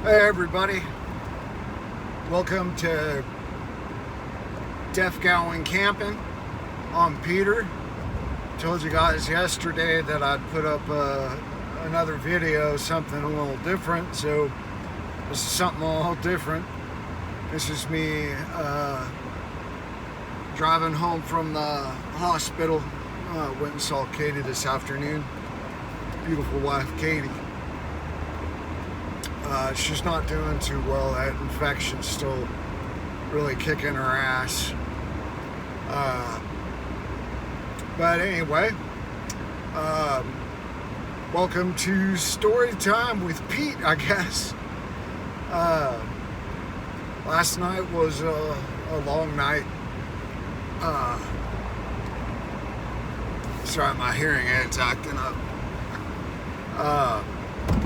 Hey everybody, welcome to Deaf Gowan Camping. I'm Peter. Told you guys yesterday that I'd put up another video, something a little different, so this is something a little different. This is me driving home from the hospital. Went and saw Katie this afternoon. Beautiful wife, Katie. She's not doing too well. That infection's still really kicking her ass. But anyway, welcome to Story Time with Pete, I guess. Last night was a long night. Sorry, my hearing aid's acting up.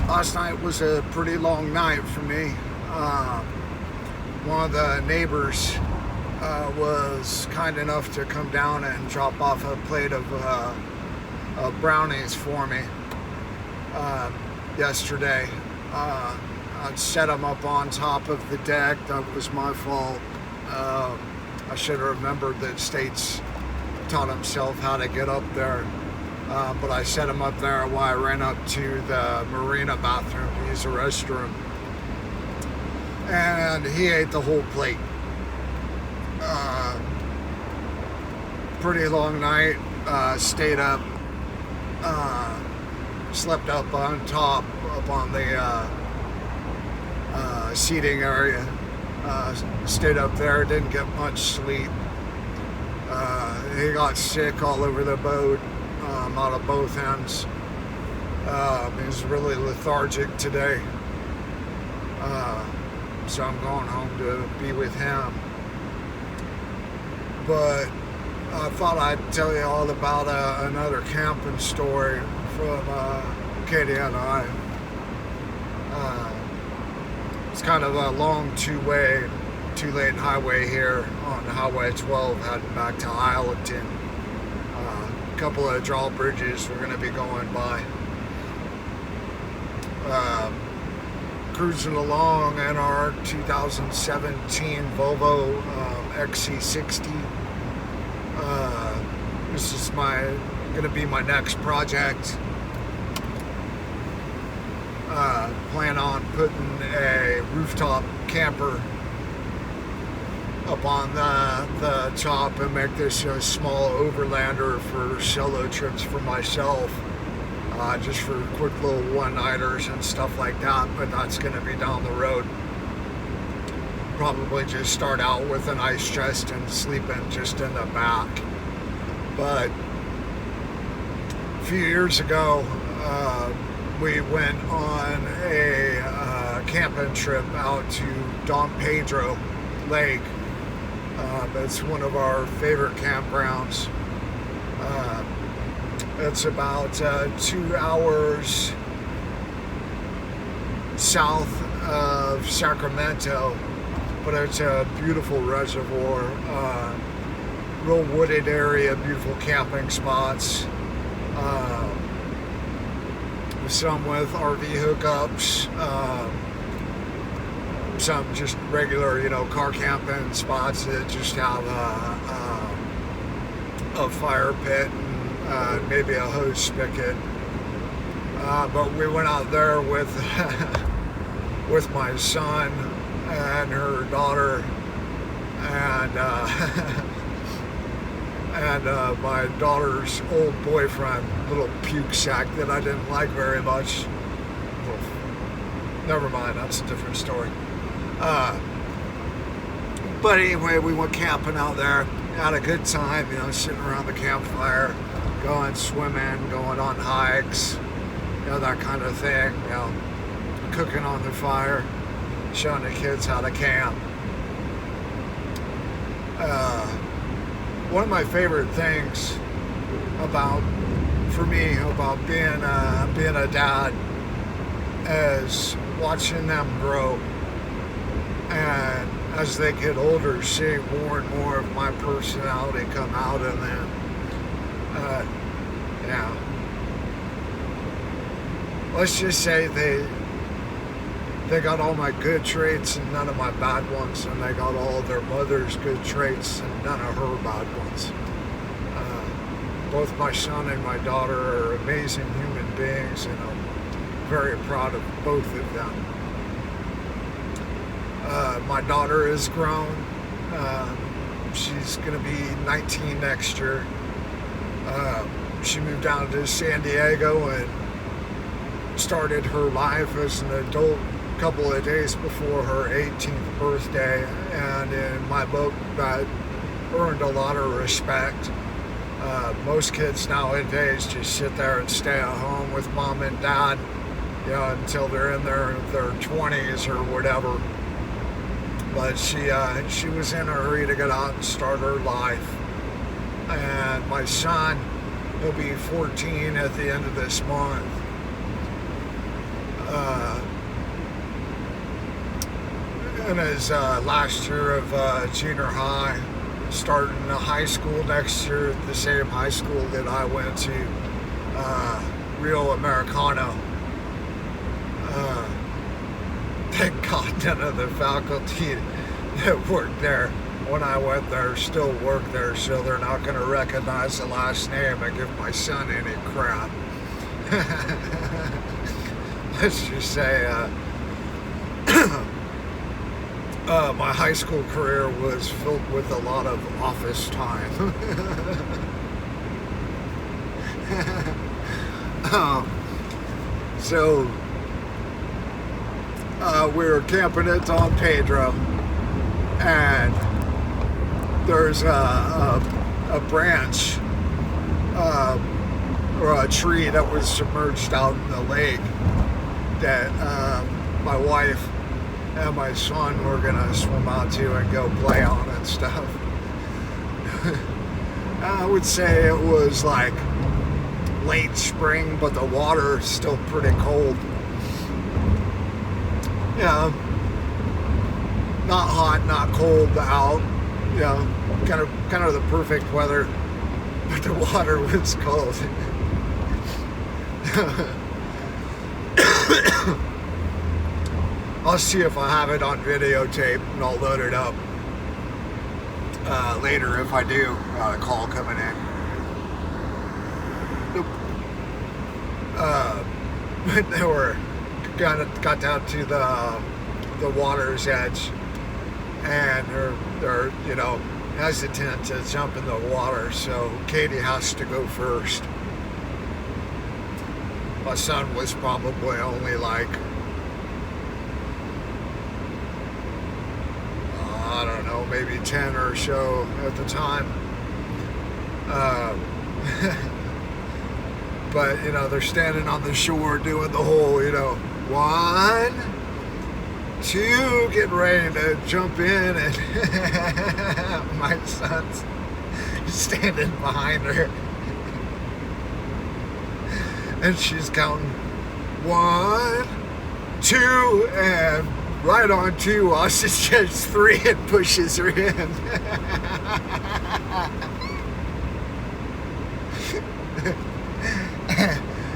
Last night was a pretty long night for me. One of the neighbors was kind enough to come down and drop off a plate of brownies for me yesterday. I'd set them up on top of the deck. That was my fault. I should have remembered that States taught himself how to get up there. But I set him up there while I ran up to the marina bathroom to use the restroom. And he ate the whole plate. Pretty long night. Stayed up. Slept up on top, up on the seating area. Stayed up there, didn't get much sleep. He got sick all over the boat. Out of both ends. He's really lethargic today. So I'm going home to be with him. But I thought I'd tell you all about another camping story from Katie and I. It's kind of a long two-lane highway here on Highway 12 heading back to Isleton. Couple of drawbridges we're going to be going by. Cruising along in our 2017 Volvo XC60. This is going to be my next project. Plan on putting a rooftop camper up on the top and make this a small overlander for solo trips for myself, just for quick little one-nighters and stuff like that. But that's going to be down the road. Probably just start out with an ice chest and sleeping just in the back. But a few years ago, we went on a camping trip out to Don Pedro Lake. It's one of our favorite campgrounds. It's about 2 hours south of Sacramento, but it's a beautiful reservoir, real wooded area, beautiful camping spots, some with RV hookups, some just regular, car camping spots that just have a fire pit and maybe a hose spigot. But we went out there with with my son and her daughter and and my daughter's old boyfriend, little puke sack that I didn't like very much. Well, never mind, that's a different story. But anyway, we went camping out there, had a good time, sitting around the campfire, going swimming, going on hikes, that kind of thing, cooking on the fire, showing the kids how to camp. One of my favorite things about being a dad is watching them grow. And as they get older, seeing more and more of my personality come out in them. Let's just say they they got all my good traits and none of my bad ones, and they got all of their mother's good traits and none of her bad ones. Both my son and my daughter are amazing human beings, and I'm very proud of both of them. My daughter is grown. She's going to be 19 next year. She moved down to San Diego and started her life as an adult a couple of days before her 18th birthday, and in my book that earned a lot of respect. Most kids nowadays just sit there and stay at home with mom and dad, until they're in their 20s or whatever. But she was in a hurry to get out and start her life. And my son, he'll be 14 at the end of this month. In his last year of junior high, starting high school next year at the same high school that I went to, Rio Americano. Thank God none of the faculty that worked there when I went there still work there, so they're not going to recognize the last name and give my son any crap. Let's just say my high school career was filled with a lot of office time. So we were camping at Don Pedro, and there's a branch or a tree that was submerged out in the lake that my wife and my son were gonna swim out to and go play on and stuff. I would say it was like late spring, but the water is still pretty cold. Not hot, not cold out. Kind of the perfect weather, but the water was cold. I'll see if I have it on videotape, and I'll load it up later if I do. Got a call coming in. Nope. But they were got down to the water's edge, and they're hesitant to jump in the water, so Katie has to go first. My son was probably only like, I don't know, maybe 10 or so at the time. But they're standing on the shore doing the whole 1, 2, getting ready to jump in, and my son's standing behind her, and she's counting 1, 2, and right on 2, Austin says 3 and pushes her in.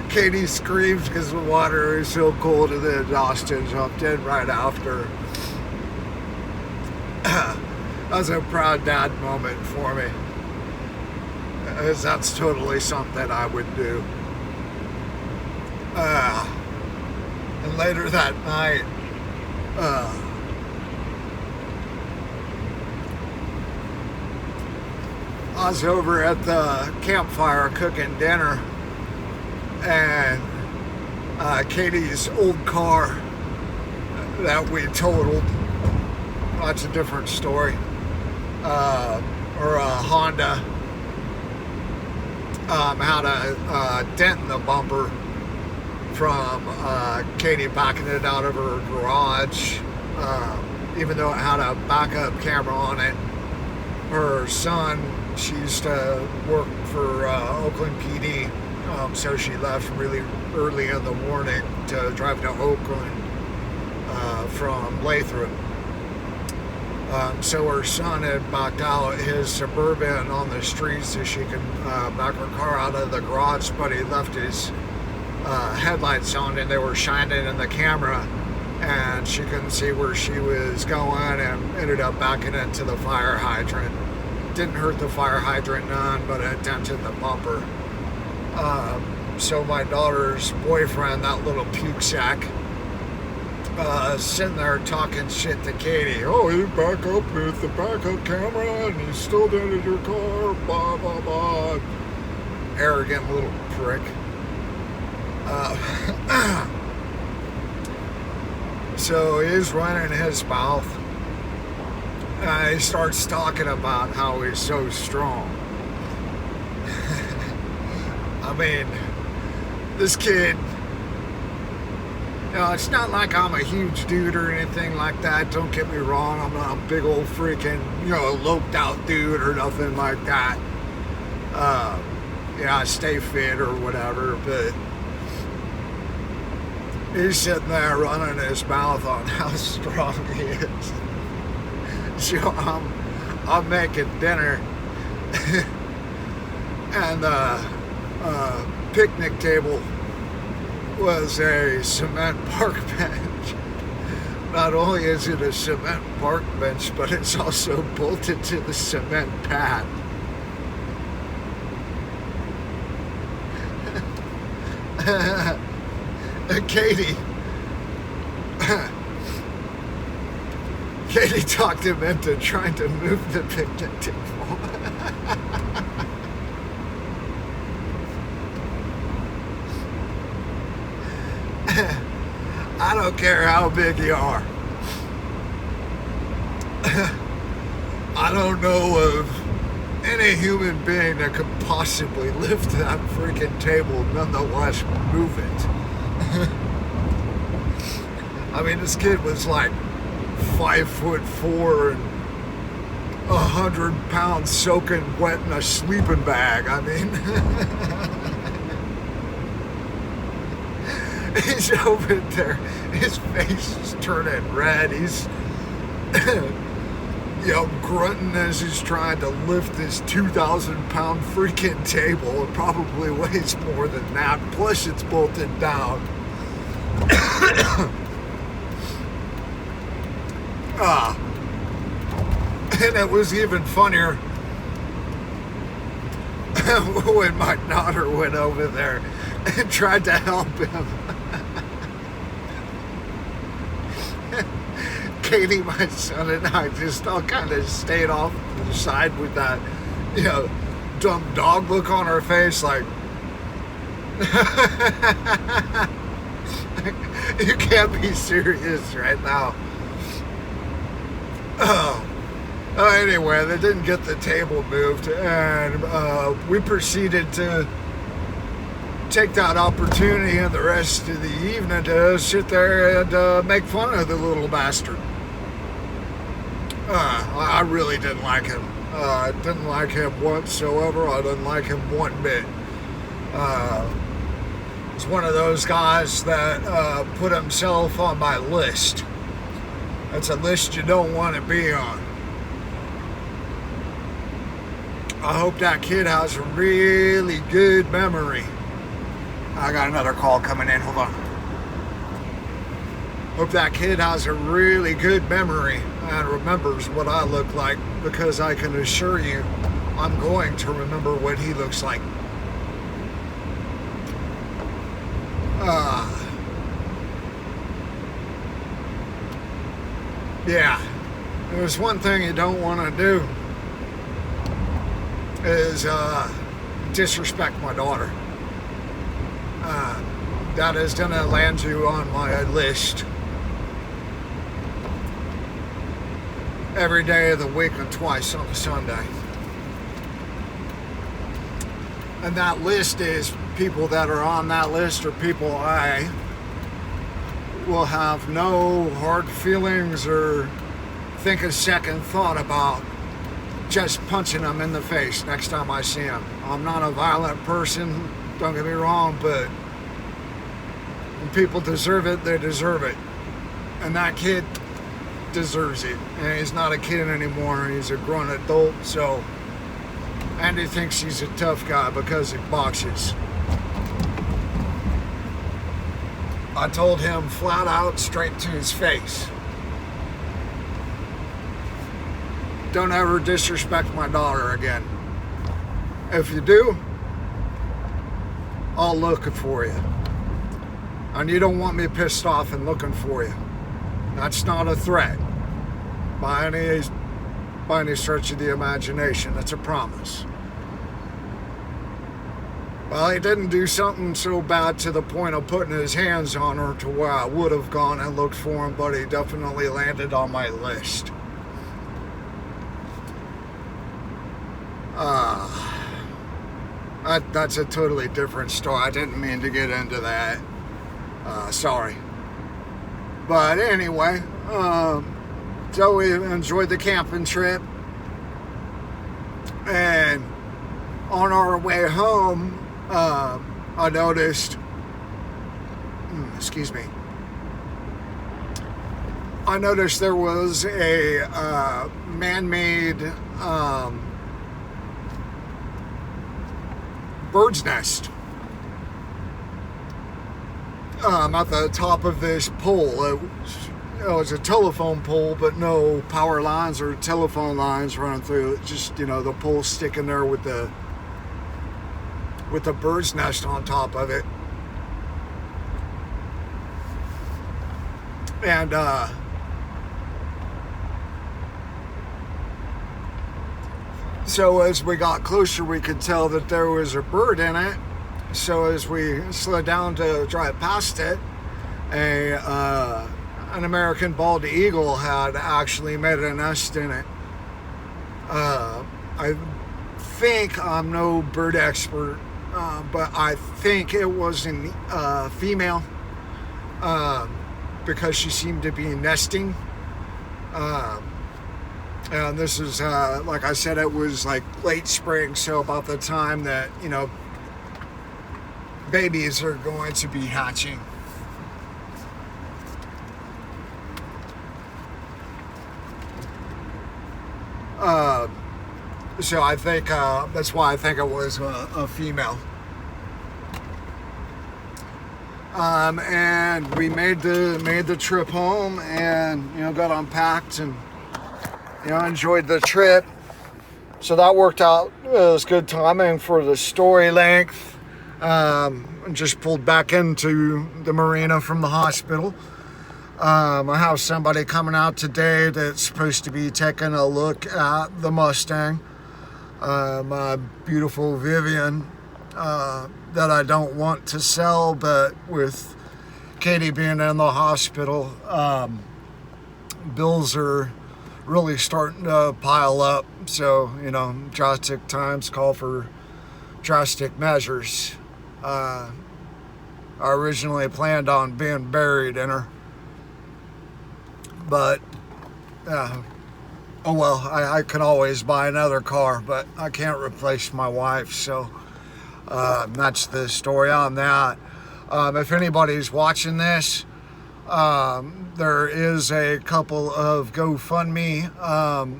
Katie screams because the water is so cold, and then Austin jumped in right after. That was a proud dad moment for me, because that's totally something I would do. And later that night, I was over at the campfire cooking dinner, and Katie's old car that we totaled, that's a different story, or a Honda, had a dent in the bumper from Katie backing it out of her garage, even though it had a backup camera on it. Her son, she used to work for Oakland PD, so she left really early in the morning to drive to Oakland from Lathrop. So her son had backed out his Suburban on the street so she could back her car out of the garage, but he left his headlights on, and they were shining in the camera and she couldn't see where she was going and ended up backing into the fire hydrant. Didn't hurt the fire hydrant none, but it dented the bumper. So my daughter's boyfriend, that little puke sack, sitting there talking shit to Katie. Oh, you back up with the backup camera and you still dented your car, blah, blah, blah. Arrogant little prick. So he's running his mouth. He starts talking about how he's so strong. I mean, this kid, it's not like I'm a huge dude or anything like that. Don't get me wrong. I'm not a big old freaking, loped out dude or nothing like that. I stay fit or whatever, but he's sitting there running his mouth on how strong he is. So I'm making dinner, and picnic table was a cement park bench. Not only is it a cement park bench, but it's also bolted to the cement pad. Katie talked him into trying to move the picnic table. I don't care how big you are. I don't know of any human being that could possibly lift that freaking table, nonetheless move it. I mean, this kid was like 5'4" and 100 pounds soaking wet in a sleeping bag. I mean, he's over there, his face is turning red. He's grunting as he's trying to lift this 2,000-pound freaking table. It probably weighs more than that, plus it's bolted down. And it was even funnier when my daughter went over there and tried to help him. Katie, my son, and I just all kind of stayed off to the side with that, dumb dog look on our face, like, you can't be serious right now. Anyway, they didn't get the table moved, and we proceeded to take that opportunity and the rest of the evening to sit there and make fun of the little bastard. I really didn't like him. I didn't like him whatsoever. I didn't like him one bit. He's one of those guys that put himself on my list. That's a list you don't want to be on. I hope that kid has a really good memory. I got another call coming in. Hold on. Hope that kid has a really good memory and remembers what I look like, because I can assure you I'm going to remember what he looks like. Yeah, there's one thing you don't want to do is disrespect my daughter. That is going to land you on my list every day of the week and twice on a Sunday. And that list is people that are on that list are people I will have no hard feelings or think a second thought about just punching them in the face next time I see them. I'm not a violent person, don't get me wrong, but when people deserve it, they deserve it. And that kid deserves it. And he's not a kid anymore, he's a grown adult, so Andy thinks he's a tough guy because he boxes. I told him flat out, straight to his face, don't ever disrespect my daughter again. If you do, I'll look for you. And you don't want me pissed off and looking for you. That's not a threat by any stretch of the imagination. That's a promise. Well, he didn't do something so bad to the point of putting his hands on her to where I would have gone and looked for him, but he definitely landed on my list. That's a totally different story. I didn't mean to get into that. Sorry. But anyway, so we enjoyed the camping trip. And on our way home, I noticed, I noticed there was a man-made bird's nest at the top of this pole. It was a telephone pole, but no power lines or telephone lines running through it. Just, the pole sticking there with the bird's nest on top of it. And so as we got closer, we could tell that there was a bird in it. So as we slowed down to drive past it, an American bald eagle had actually made a nest in it. I think, I'm no bird expert, but I think it was a female, because she seemed to be nesting. And this is, like I said, it was like late spring, so about the time that, babies are going to be hatching. So I think, that's why I think it was a female. And we made the trip home, and got unpacked and enjoyed the trip. So that worked out. It was good timing for the story length. Just pulled back into the marina from the hospital. I have somebody coming out today that's supposed to be taking a look at the Mustang, my beautiful Vivian, that I don't want to sell, but with Katie being in the hospital, bills are really starting to pile up. So, drastic times call for drastic measures. I originally planned on being buried in her, but oh well, I can always buy another car, but I can't replace my wife. So that's the story on that. If anybody's watching this, there is a couple of GoFundMe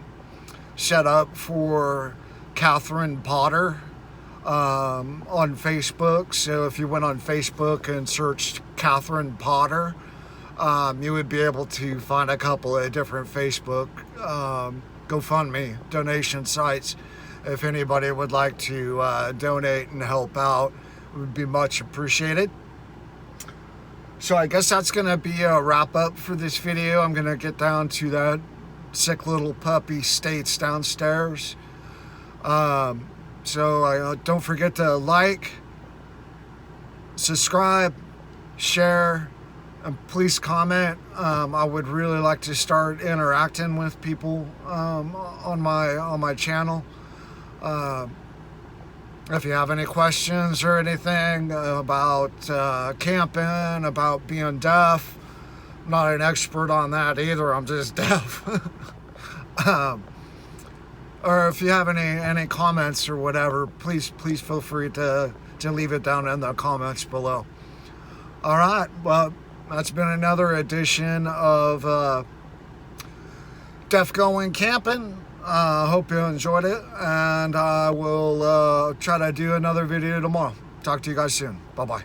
set up for Catherine Potter on Facebook. So if you went on Facebook and searched Catherine Potter, you would be able to find a couple of different Facebook GoFundMe donation sites. If anybody would like to donate and help out, it would be much appreciated. So I guess that's going to be a wrap up for this video. I'm going to get down to that sick little puppy States downstairs. So don't forget to like, subscribe, share, and please comment. I would really like to start interacting with people on my channel. If you have any questions or anything about camping, about being deaf, I'm not an expert on that either. I'm just deaf. Or if you have any comments or whatever, please feel free to leave it down in the comments below. All right, well, that's been another edition of Deaf Going Camping. Hope you enjoyed it, and I will try to do another video tomorrow. Talk to you guys soon. Bye-bye.